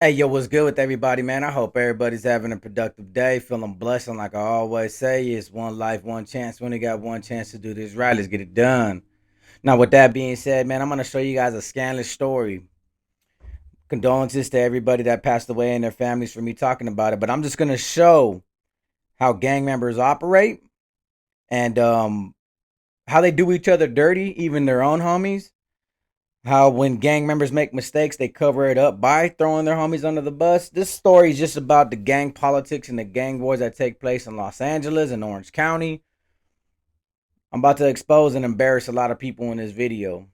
Hey, yo, what's good with everybody, man? I hope everybody's having a productive day, feeling blessed. And like I always say, it's one life, one chance. We only got one chance to do this right. Let's get it done. Now, with that being said, man, I'm going to show you guys a scandalous story. Condolences to everybody that passed away and their families for me talking about it. But I'm just going to show how gang members operate and how they do each other dirty, even their own homies. How when gang members make mistakes, they cover it up by throwing their homies under the bus. This story is just about the gang politics and the gang wars that take place in Los Angeles and Orange County. I'm about to expose and embarrass a lot of people in this video.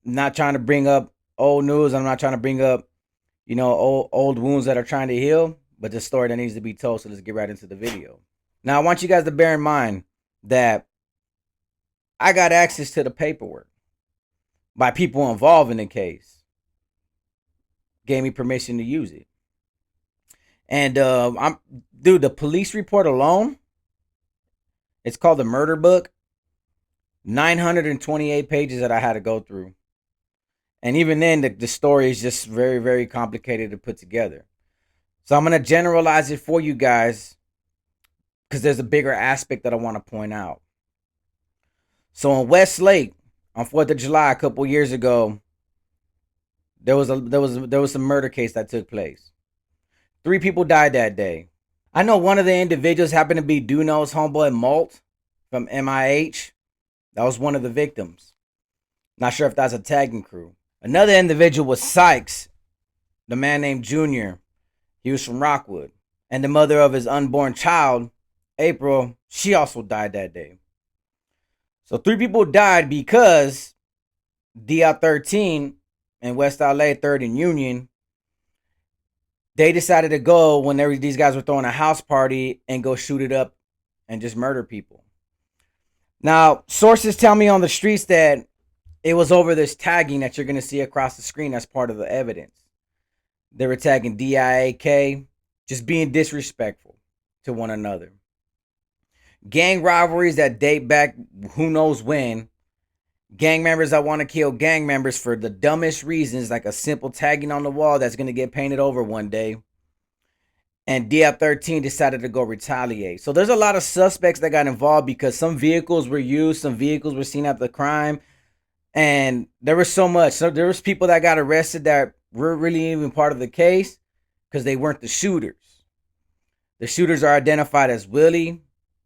I'm not trying to bring up old news. I'm not trying to bring up, old wounds that are trying to heal, but the story that needs to be told. So let's get right into the video. Now, I want you guys to bear in mind that I got access to the paperwork by people involved in the case. Gave me permission to use it. And the police report alone, it's called the murder book. 928 pages that I had to go through. And even then, the story is just very, very complicated to put together. So I'm going to generalize it for you guys because there's a bigger aspect that I want to point out. So in Westlake, on 4th of July, a couple years ago, there was some murder case that took place. 3 people died that day. I know one of the individuals happened to be Duno's homeboy Malt from MIH. That was one of the victims. Not sure if that's a tagging crew. Another individual was Sykes, the man named Junior. He was from Rockwood. And the mother of his unborn child, April, she also died that day. So 3 people died because DI 13 in West LA, 3rd and Union, they decided to go when these guys were throwing a house party and go shoot it up and just murder people. Now, sources tell me on the streets that it was over this tagging that you're going to see across the screen as part of the evidence. They were tagging DIAK, just being disrespectful to one another. Gang rivalries that date back who knows when. Gang members that want to kill gang members for the dumbest reasons, like a simple tagging on the wall that's going to get painted over one day. And DF13 decided to go retaliate. So there's a lot of suspects that got involved because some vehicles were used, some vehicles were seen at the crime. And there was so much. So there was people that got arrested that were really even part of the case because they weren't the shooters. The shooters are identified as Willie,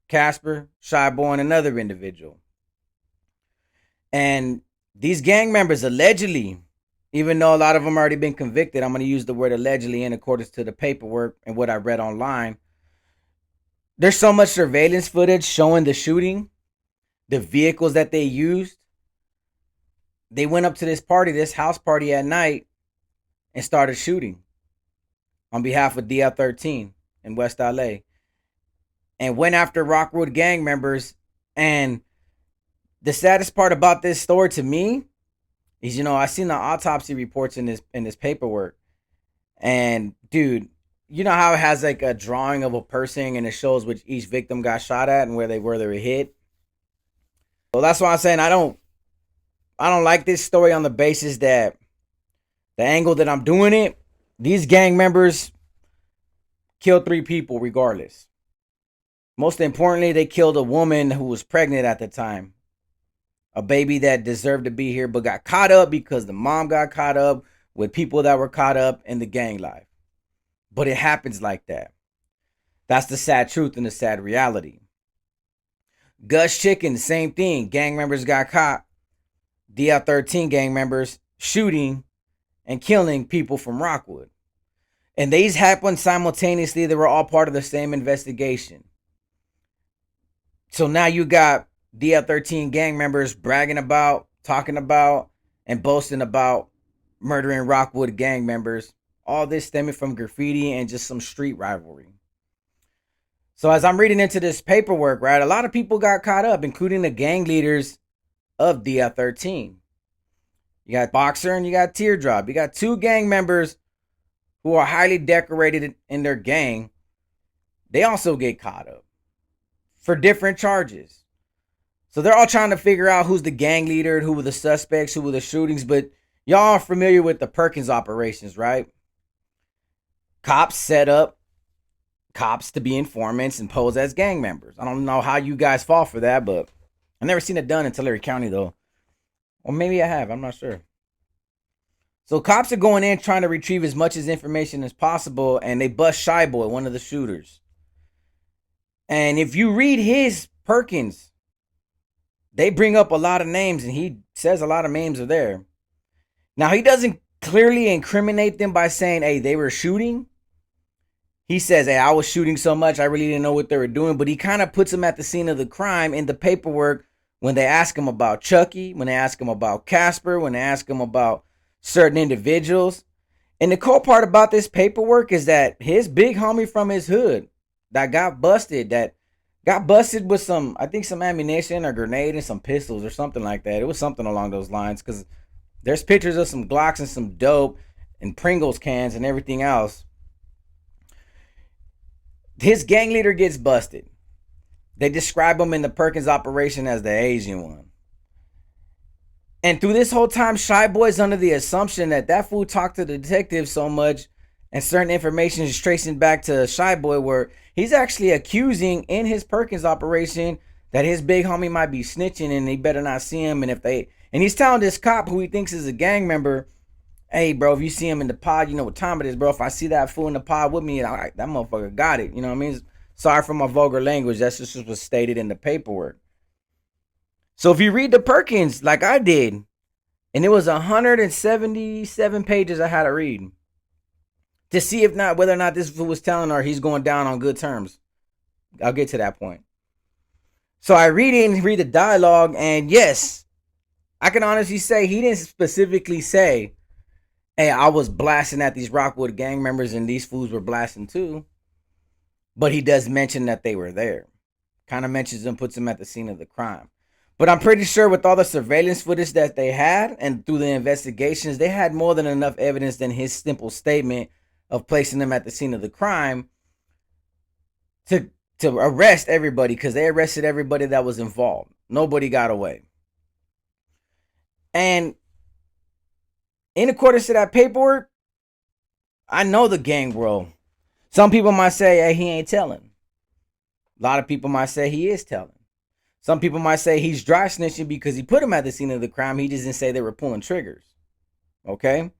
Casper, Shyboy, and another individual. And these gang members allegedly, even though a lot of them already been convicted, I'm going to use the word allegedly in accordance to the paperwork and what I read online. There's so much surveillance footage showing the shooting, the vehicles that they used. They went up to this party, this house party at night, and started shooting on behalf of DF13 in West LA. And went after Rockwood gang members. And the saddest part about this story to me is, I seen the autopsy reports in this paperwork. And dude, you know how it has like a drawing of a person and it shows which each victim got shot at and where they were hit. So that's why I'm saying I don't like this story on the basis that the angle that I'm doing it, these gang members killed 3 people regardless. Most importantly, they killed a woman who was pregnant at the time. A baby that deserved to be here but got caught up because the mom got caught up with people that were caught up in the gang life. But it happens like that. That's the sad truth and the sad reality. Gus Chicken, same thing. Gang members got caught. DL13 gang members shooting and killing people from Rockwood. And these happened simultaneously. They were all part of the same investigation. So now you got DL13 gang members bragging about, talking about, and boasting about murdering Rockwood gang members. All this stemming from graffiti and just some street rivalry. So as I'm reading into this paperwork, right, a lot of people got caught up, including the gang leaders of DF13. You got Boxer and you got Teardrop. You got 2 gang members who are highly decorated in their gang. They also get caught up for different charges. So they're all trying to figure out who's the gang leader, who were the suspects, who were the shootings. But y'all are familiar with the Perkins operations, right? Cops set up cops to be informants and pose as gang members. I don't know how you guys fall for that, but I've never seen it done in Tulare County though. Or maybe I have, I'm not sure. So cops are going in trying to retrieve as much as information as possible, and they bust Shy Boy, one of the shooters. And if you read his Perkins, they bring up a lot of names, and he says a lot of names are there. Now, he doesn't clearly incriminate them by saying, hey, they were shooting. He says, hey, I was shooting so much, I really didn't know what they were doing. But he kind of puts them at the scene of the crime in the paperwork when they ask him about Chucky, when they ask him about Casper, when they ask him about certain individuals. And the cool part about this paperwork is that his big homie from his hood that got busted with some, I think some ammunition or grenade and some pistols or something like that. It was something along those lines, because there's pictures of some Glocks and some dope and Pringles cans and everything else. His gang leader gets busted. They describe him in the Perkins operation as the Asian one. And through this whole time, Shy Boy's under the assumption that that fool talked to the detective so much, and certain information is tracing back to Shy Boy, where he's actually accusing in his Perkins operation that his big homie might be snitching and they better not see him. And he's telling this cop who he thinks is a gang member, hey, bro, if you see him in the pod, you know what time it is, bro. If I see that fool in the pod with me, that motherfucker got it. You know what I mean? Sorry for my vulgar language. That's just what was stated in the paperwork. So if you read the Perkins like I did, and it was 177 pages I had to read to see whether or not this fool was telling her he's going down on good terms. I'll get to that point. So I read the dialogue, and yes, I can honestly say he didn't specifically say, hey, I was blasting at these Rockwood gang members and these fools were blasting too. But he does mention that they were there. Kind of mentions them, puts them at the scene of the crime. But I'm pretty sure with all the surveillance footage that they had and through the investigations, they had more than enough evidence than his simple statement of placing them at the scene of the crime to arrest everybody, because they arrested everybody that was involved. Nobody got away. And in accordance to that paperwork, I know the gang world. Some people might say, hey, he ain't telling. A lot of people might say he is telling. Some people might say he's dry snitching because he put him at the scene of the crime. He just didn't say they were pulling triggers. Okay?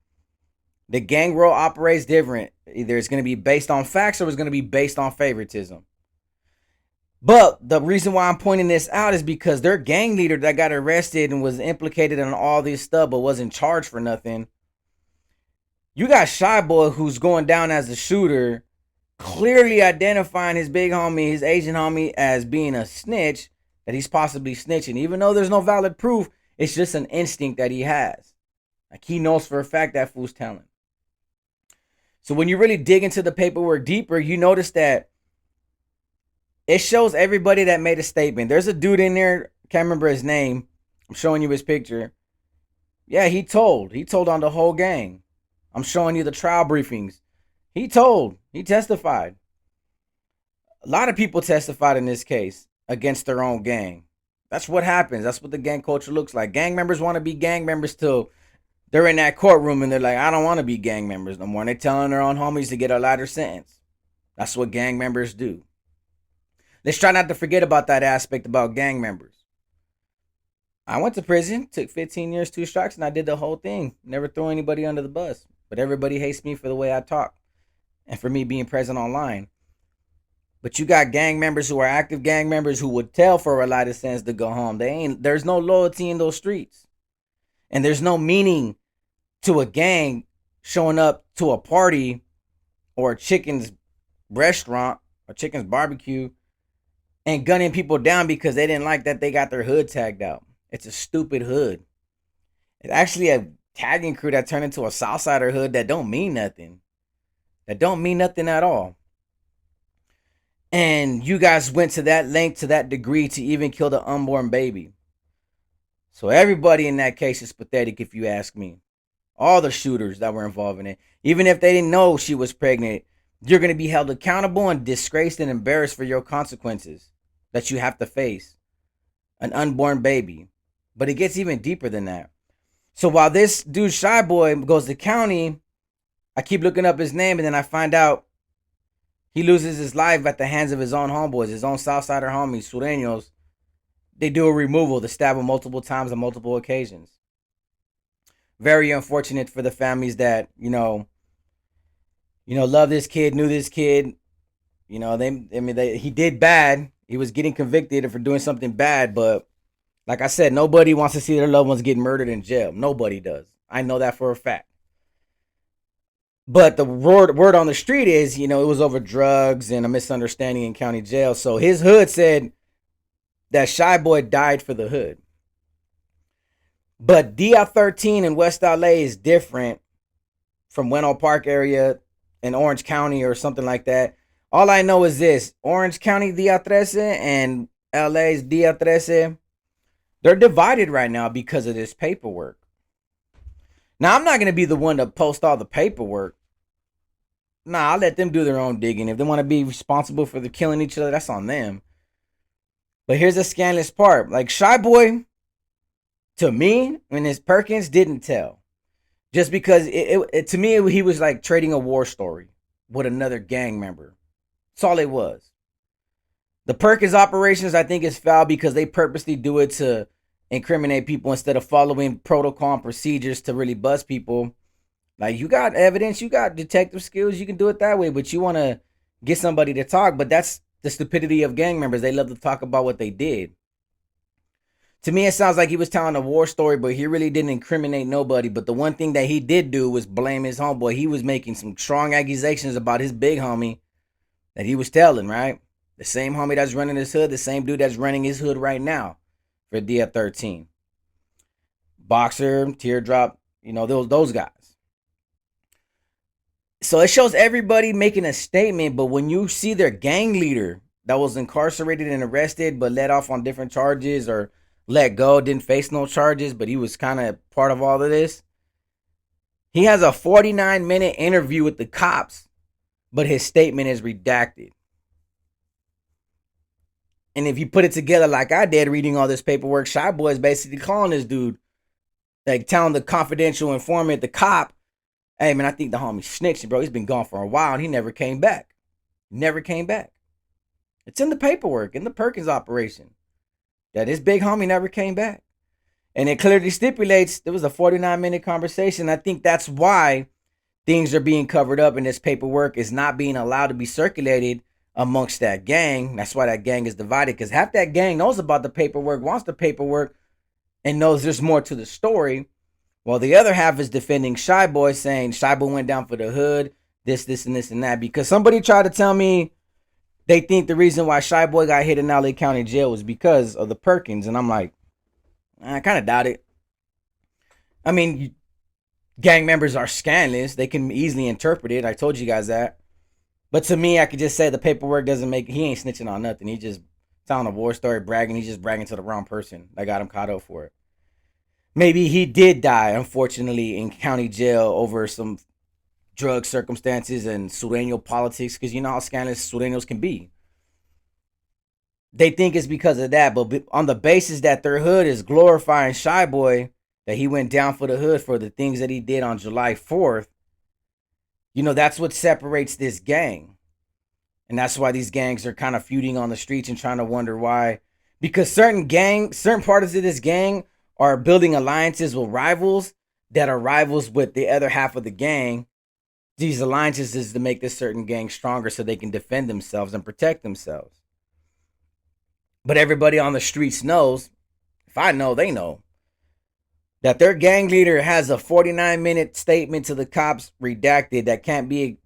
The gang world operates different. Either it's going to be based on facts or it's going to be based on favoritism. But the reason why I'm pointing this out is because their gang leader that got arrested and was implicated in all this stuff but wasn't charged for nothing. You got Shy Boy, who's going down as the shooter, clearly identifying his big homie, his Asian homie, as being a snitch, that he's possibly snitching. Even though there's no valid proof, it's just an instinct that he has. Like, he knows for a fact that fool's telling. So when you really dig into the paperwork deeper, you notice that it shows everybody that made a statement. There's a dude in there, can't remember his name. I'm showing you his picture. Yeah, he told on the whole gang. I'm showing you the trial briefings. He testified. A lot of people testified in this case against their own gang. That's what happens. That's what the gang culture looks like. Gang members want to be gang members till they're in that courtroom and they're like, I don't want to be gang members no more. And they're telling their own homies to get a lighter sentence. That's what gang members do. Let's try not to forget about that aspect about gang members. I went to prison, took 15 years, 2 strikes, and I did the whole thing. Never threw anybody under the bus. But everybody hates me for the way I talk and for me being present online. But you got gang members who are active gang members who would tell for a lighter sentence to go home. There's no loyalty in those streets. And there's no meaning to a gang showing up to a party or a chicken's restaurant or chicken's barbecue and gunning people down because they didn't like that they got their hood tagged out. It's a stupid hood. It's actually a tagging crew that turned into a Southsider hood that don't mean nothing. That don't mean nothing at all. And you guys went to that length, to that degree, to even kill the unborn baby. So everybody in that case is pathetic, if you ask me. All the shooters that were involved in it. Even if they didn't know she was pregnant, you're going to be held accountable and disgraced and embarrassed for your consequences that you have to face. An unborn baby. But it gets even deeper than that. So while this dude, Shy Boy, goes to county I keep looking up his name, and then I find out he loses his life at the hands of his own homeboys, his own Southsider homies, Sureños. They do a removal to stab him multiple times on multiple occasions. Very unfortunate for the families that love this kid, knew this kid. He did bad. He was getting convicted for doing something bad, but like I said, nobody wants to see their loved ones get murdered in jail. Nobody does. I know that for a fact. But the word on the street is, it was over drugs and a misunderstanding in county jail. So his hood said that Shy Boy died for the hood. But DI-13 in West LA is different from Wendell Park area in Orange County or something like that. All I know is this: Orange County DI-13 and LA's DI-13, they're divided right now because of this paperwork. Now, I'm not going to be the one to post all the paperwork. Nah, I'll let them do their own digging. If they want to be responsible for the killing each other, that's on them. But here's the scandalous part. Like, Shy Boy, to me, when his Perkins didn't tell. Just because, to me, he was like trading a war story with another gang member. That's all it was. The Perkins operations, I think, is foul because they purposely do it to incriminate people instead of following protocol and procedures to really bust people. Like, you got evidence, you got detective skills, you can do it that way, but you want to get somebody to talk. But that's the stupidity of gang members. They love to talk about what they did. To me, it sounds like he was telling a war story, but he really didn't incriminate nobody. But the one thing that he did do was blame his homeboy. He was making some strong accusations about his big homie that he was telling, right? The same homie that's running his hood, the same dude that's running his hood right now for DF13. Boxer, Teardrop, those guys. So it shows everybody making a statement, but when you see their gang leader that was incarcerated and arrested but let off on different charges or let go, didn't face no charges, but he was kind of part of all of this. He has a 49-minute interview with the cops, but his statement is redacted. And if you put it together like I did, reading all this paperwork, Shy Boy is basically calling this dude, like telling the confidential informant, the cop, hey, man, I think the homie's snitching, bro. He's been gone for a while, and he never came back. Never came back. It's in the paperwork, in the Perkins operation, that his big homie never came back. And it clearly stipulates there was a 49-minute conversation. I think that's why things are being covered up, and this paperwork is not being allowed to be circulated amongst that gang. That's why that gang is divided, because half that gang knows about the paperwork, wants the paperwork, and knows there's more to the story. Well, the other half is defending Shy Boy, saying Shy Boy went down for the hood, this, and this, and that. Because somebody tried to tell me they think the reason why Shy Boy got hit in LA County Jail was because of the Perkins. And I'm like, I kind of doubt it. I mean, gang members are scandalous. They can easily interpret it. I told you guys that. But to me, I could just say the paperwork doesn't make... He ain't snitching on nothing. He just telling a war story, bragging. He's just bragging to the wrong person that got him caught up for it. Maybe he did die, unfortunately, in county jail over some drug circumstances and Sureño politics, because you know how scandalous Sureños can be. They think it's because of that, but on the basis that their hood is glorifying Shy Boy, that he went down for the hood for the things that he did on July 4th, that's what separates this gang. And that's why these gangs are kind of feuding on the streets and trying to wonder why. Because certain parts of this gang are building alliances with rivals that are rivals with the other half of the gang. These alliances is to make this certain gang stronger so they can defend themselves and protect themselves. But everybody on the streets knows, if I know, they know, that their gang leader has a 49-minute statement to the cops redacted that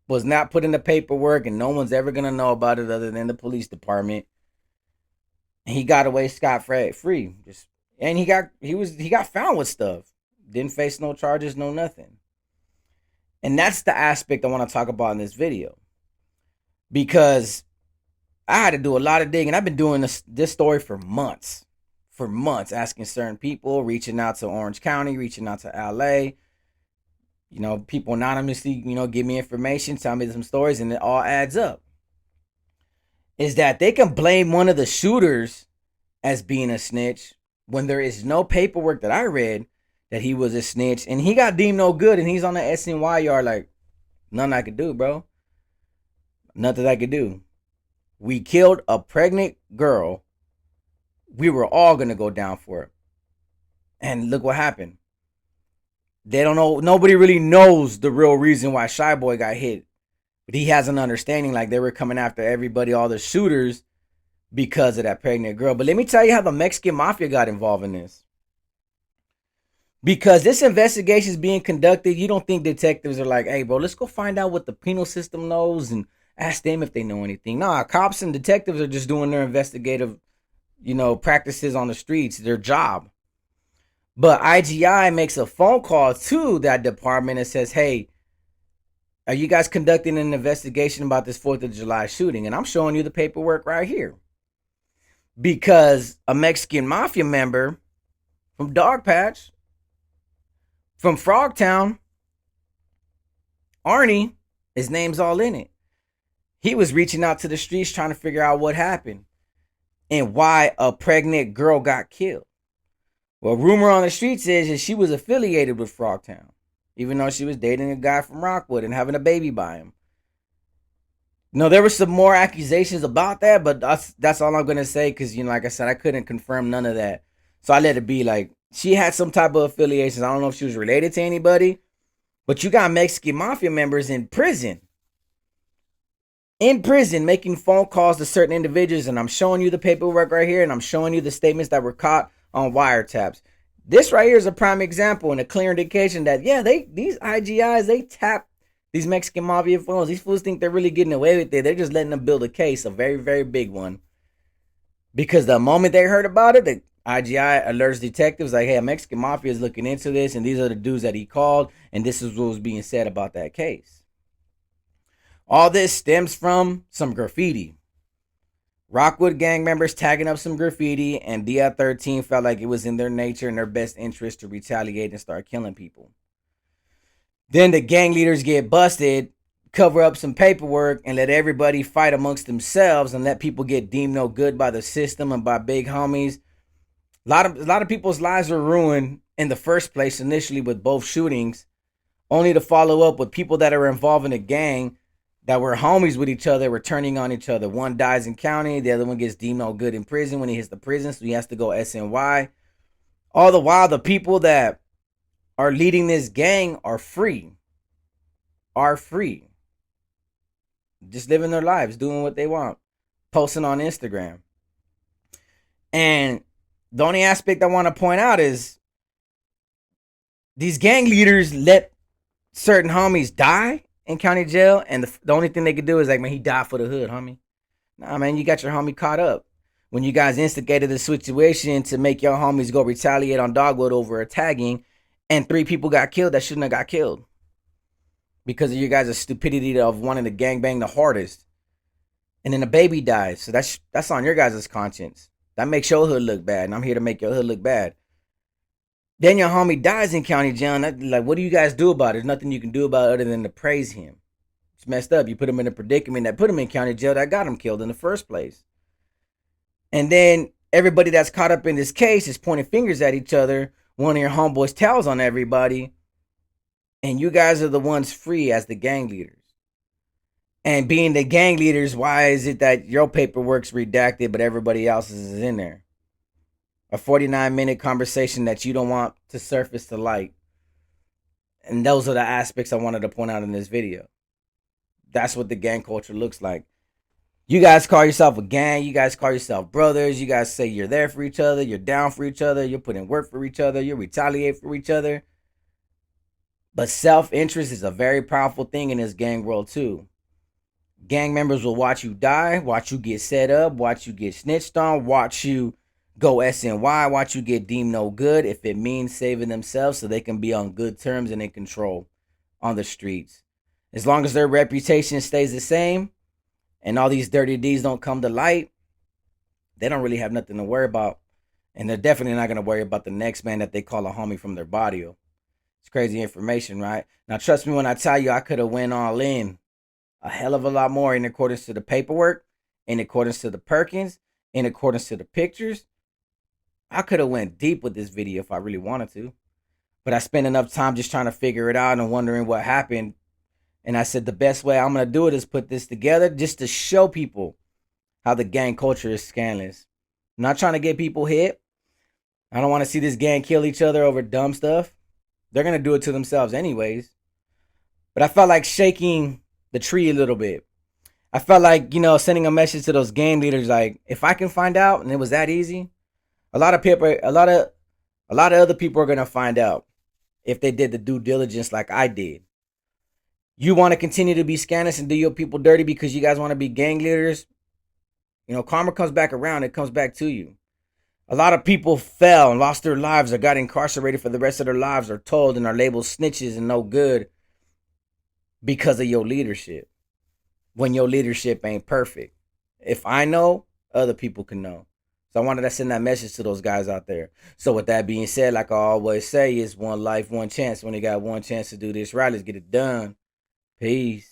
was not put in the paperwork, and no one's ever going to know about it other than the police department. And he got away scot-free. And he got found with stuff. Didn't face no charges, no nothing. And that's the aspect I want to talk about in this video. Because I had to do a lot of digging. I've been doing this story for months. Asking certain people, reaching out to Orange County, reaching out to LA. People anonymously, give me information, tell me some stories, and it all adds up. Is that they can blame one of the shooters as being a snitch when there is no paperwork that I read that he was a snitch, and he got deemed no good, and he's on the SNY yard like, Nothing I could do, bro. Nothing I could do. We killed a pregnant girl. We were all gonna go down for it. And look what happened. They don't know. Nobody really knows the real reason why Shy Boy got hit. But he has an understanding like they were coming after everybody, all the shooters, because of that pregnant girl. But let me tell you how the Mexican Mafia got involved in this. Because this investigation is being conducted, you don't think detectives are like, hey, bro, let's go find out what the penal system knows and ask them if they know anything. Nah, cops and detectives are just doing their investigative, practices on the streets, their job. But IGI makes a phone call to that department and says, hey, are you guys conducting an investigation about this 4th of July shooting? And I'm showing you the paperwork right here. Because a Mexican Mafia member from Dogpatch, from Frogtown, Arnie, his name's all in it. He was reaching out to the streets trying to figure out what happened and why a pregnant girl got killed. Well, rumor on the streets is that she was affiliated with Frogtown, even though she was dating a guy from Rockwood and having a baby by him. No, there were some more accusations about that, but that's all I'm going to say because, like I said, I couldn't confirm none of that. So I let it be. Like, she had some type of affiliations. I don't know if she was related to anybody, but you got Mexican Mafia members in prison. In prison, making phone calls to certain individuals, and I'm showing you the paperwork right here, and I'm showing you the statements that were caught on wiretaps. This right here is a prime example and a clear indication that, yeah, these IGIs, they tap these Mexican Mafia phones. These fools think they're really getting away with it. They're just letting them build a case, a very, very big one. Because the moment they heard about it, the IGI alerts detectives like, hey, a Mexican Mafia is looking into this, and these are the dudes that he called, and this is what was being said about that case. All this stems from some graffiti. Rockwood gang members tagging up some graffiti, and DI-13 felt like it was in their nature and their best interest to retaliate and start killing people. Then the gang leaders get busted, cover up some paperwork, and let everybody fight amongst themselves and let people get deemed no good by the system and by big homies. A lot of people's lives were ruined in the first place initially with both shootings, only to follow up with people that are involved in a gang that were homies with each other, were turning on each other. One dies in county, the other one gets deemed no good in prison when he hits the prison, so he has to go SNY. All the while, the people that are leading this gang are free. Just living their lives, doing what they want, posting on Instagram. And the only aspect I want to point out is these gang leaders let certain homies die in county jail, and the only thing they could do is like, man, he died for the hood, homie. Nah, man, you got your homie caught up. When you guys instigated the situation to make your homies go retaliate on Dogwood over a tagging, and 3 people got killed that shouldn't have got killed because of you guys' stupidity of wanting to gangbang the hardest. And then a baby dies, so that's on your guys' conscience. That makes your hood look bad, and I'm here to make your hood look bad. Then your homie dies in county jail, and like, what do you guys do about it? There's nothing you can do about it other than to praise him. It's messed up. You put him in a predicament that put him in county jail that got him killed in the first place. And then everybody that's caught up in this case is pointing fingers at each other. One of your homeboys tells on everybody, and you guys are the ones free as the gang leaders. And being the gang leaders, why is it that your paperwork's redacted but everybody else's is in there? A 49-minute conversation that you don't want to surface to light. And those are the aspects I wanted to point out in this video. That's what the gang culture looks like. You guys call yourself a gang. You guys call yourself brothers. You guys say you're there for each other. You're down for each other. You're putting work for each other. You retaliate for each other. But self-interest is a very powerful thing in this gang world too. Gang members will watch you die, watch you get set up, watch you get snitched on, watch you go SNY, watch you get deemed no good if it means saving themselves so they can be on good terms and in control on the streets. As long as their reputation stays the same and all these dirty deeds don't come to light, they don't really have nothing to worry about. And they're definitely not going to worry about the next man that they call a homie from their barrio. It's crazy information, right? Now, trust me when I tell you I could have went all in a hell of a lot more in accordance to the paperwork, in accordance to the Perkins, in accordance to the pictures. I could have went deep with this video if I really wanted to. But I spent enough time just trying to figure it out and wondering what happened And I said the best way I'm gonna do it is put this together just to show people how the gang culture is scandalous. I'm not trying to get people hit. I don't want to see this gang kill each other over dumb stuff. They're gonna do it to themselves anyways. But I felt like shaking the tree a little bit. I felt like, sending a message to those gang leaders like, if I can find out and it was that easy, a lot of people a lot of other people are gonna find out if they did the due diligence like I did. You want to continue to be scandalous and do your people dirty because you guys want to be gang leaders, karma comes back around, it comes back to you. A lot of people fell and lost their lives or got incarcerated for the rest of their lives or told and are labeled snitches and no good because of your leadership. When your leadership ain't perfect. If I know, other people can know. So I wanted to send that message to those guys out there. So with that being said, like I always say, it's one life, one chance. When they got one chance to do this right, let's get it done. Peace.